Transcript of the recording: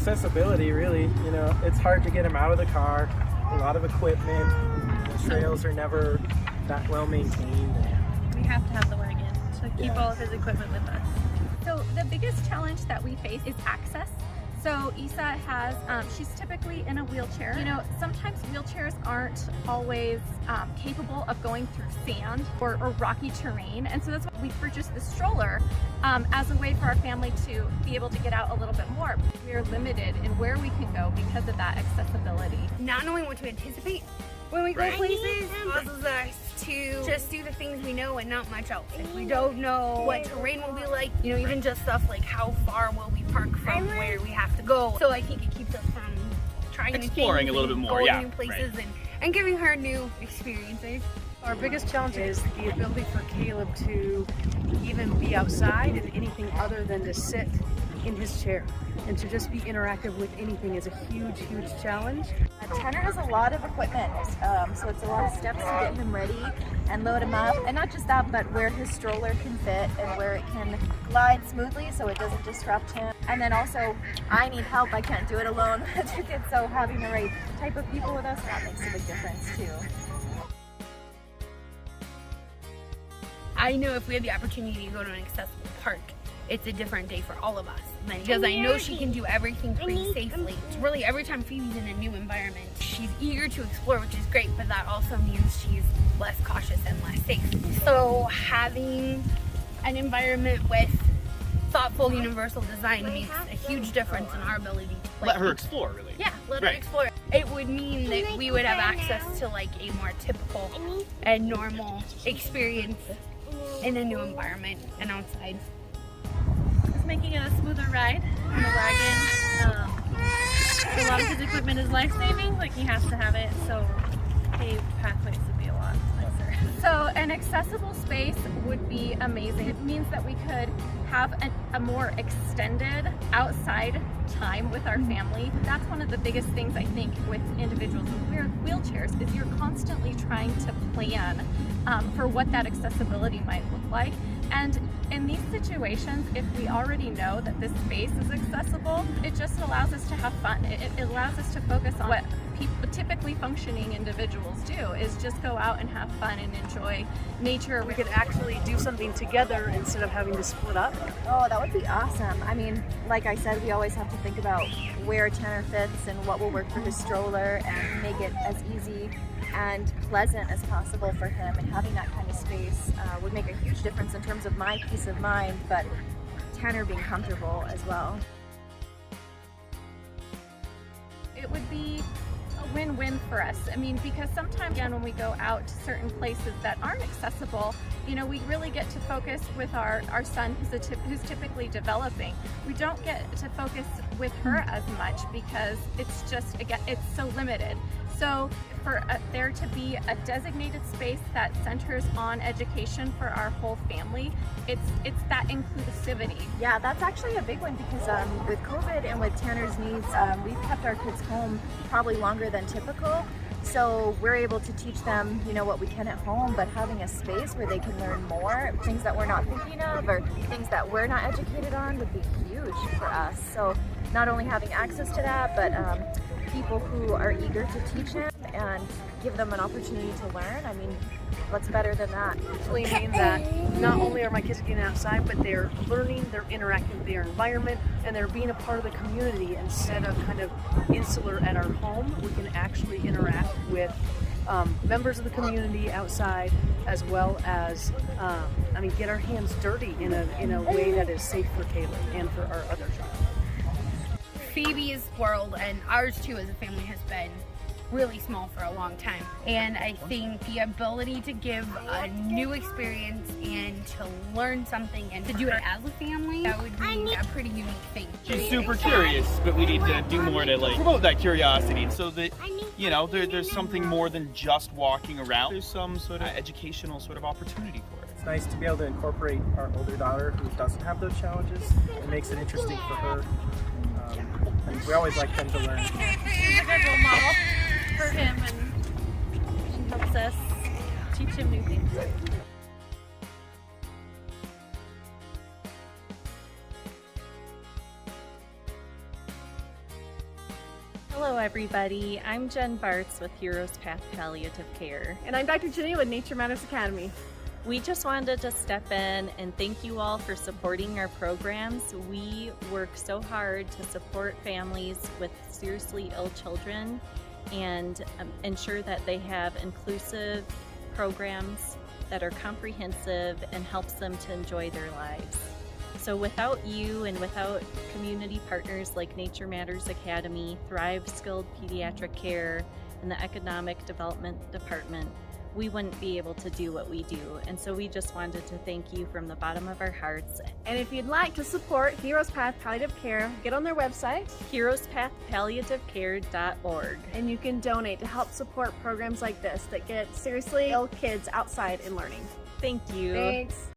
accessibility, really. You know, it's hard to get him out of the car. A lot of equipment. The trails are never that well maintained. We have to have the wagon to keep all of his equipment with us. So the biggest challenge that we face is access. So Isa has, she's typically in a wheelchair. You know, sometimes wheelchairs aren't always capable of going through sand or rocky terrain. And so that's why we purchased the stroller as a way for our family to be able to get out a little bit more. We are limited in where we can go because of that accessibility. Not knowing what to anticipate when we go places causes us to just do the things we know and not much else. If we don't know what terrain will be like, you know, even just stuff like how far will we park from where we have to go. So I think it keeps us from trying exploring a little bit more, going new places and giving her new experiences. Our biggest challenge is the ability for Caleb to even be outside and anything other than to sit in his chair, and to just be interactive with anything is a huge challenge. Tanner has a lot of equipment, so it's a lot of steps to get him ready and load him up. And not just that, but where his stroller can fit and where it can glide smoothly so it doesn't disrupt him. And then also, I need help. I can't do it alone with two kids, so having the right type of people with us, that makes a big difference too. I know if we had the opportunity to go to an accessible park, it's a different day for all of us. Because I know she can do everything pretty safely. Really, every time Phoebe's in a new environment, she's eager to explore, which is great, but that also means she's less cautious and less safe. So having an environment with thoughtful universal design makes a huge difference in our ability to play. Let her explore, really. Yeah, let her explore. It would mean that we would have access to like a more typical and normal experience in a new environment and outside. It's making it a smoother ride in the wagon. A lot of his equipment is life-saving, like he has to have it, so paved pathways would be a lot nicer. So an accessible space would be amazing. It means that we could have a more extended outside time with our family. That's one of the biggest things I think with individuals with wheelchairs is you're constantly trying to plan for what that accessibility might look like. And in these situations, if we already know that this space is accessible, it just allows us to have fun. It allows us to focus on what typically functioning individuals do, is just go out and have fun and enjoy nature. We could actually do something together instead of having to split up. Oh, that would be awesome. I mean, like I said, we always have to think about where Tanner fits and what will work for his stroller and make it as easy and pleasant as possible for him, and having that kind of space would make a huge difference in terms of my peace of mind, but Tanner being comfortable as well. It would be a win-win for us. I mean, because sometimes again, when we go out to certain places that aren't accessible, you know, we really get to focus with our son who's typically developing. We don't get to focus with her as much because it's just, again, it's so limited. So for there to be a designated space that centers on education for our whole family, it's that inclusivity. Yeah, that's actually a big one because with COVID and with Tanner's needs, we've kept our kids home probably longer than typical. So we're able to teach them, you know, what we can at home, but having a space where they can learn more, things that we're not thinking of or things that we're not educated on would be huge for us. So not only having access to that, but people who are eager to teach him and give them an opportunity to learn. I mean, what's better than that? Actually means that not only are my kids getting outside, but they're learning, they're interacting with their environment, and they're being a part of the community instead of kind of insular at our home. We can actually interact with members of the community outside, as well as, get our hands dirty in a way that is safe for Caleb and for our other child. Phoebe's world, and ours too as a family, has been really small for a long time, and I think the ability to give a new experience and to learn something and to do it as a family, that would be a pretty unique thing. She's super curious, but we need to do more to promote that curiosity so that, you know, there's something more than just walking around. There's some sort of educational sort of opportunity for it. It's nice to be able to incorporate our older daughter who doesn't have those challenges. It makes it interesting for her. And we always like them to learn. She's a good role model for him, and she helps us teach him new things. Hello everybody, I'm Jen Bartz with Heroes Path Palliative Care. And I'm Dr. Ginny with Nature Matters Academy. We just wanted to step in and thank you all for supporting our programs. We work so hard to support families with seriously ill children and ensure that they have inclusive programs that are comprehensive and helps them to enjoy their lives. So without you and without community partners like Nature Matters Academy, Thrive Skilled Pediatric Care, and the Economic Development Department, we wouldn't be able to do what we do. And so we just wanted to thank you from the bottom of our hearts. And if you'd like to support Heroes Path Palliative Care, get on their website, heroespathpalliativecare.org. and you can donate to help support programs like this that get seriously ill kids outside and learning. Thank you. Thanks.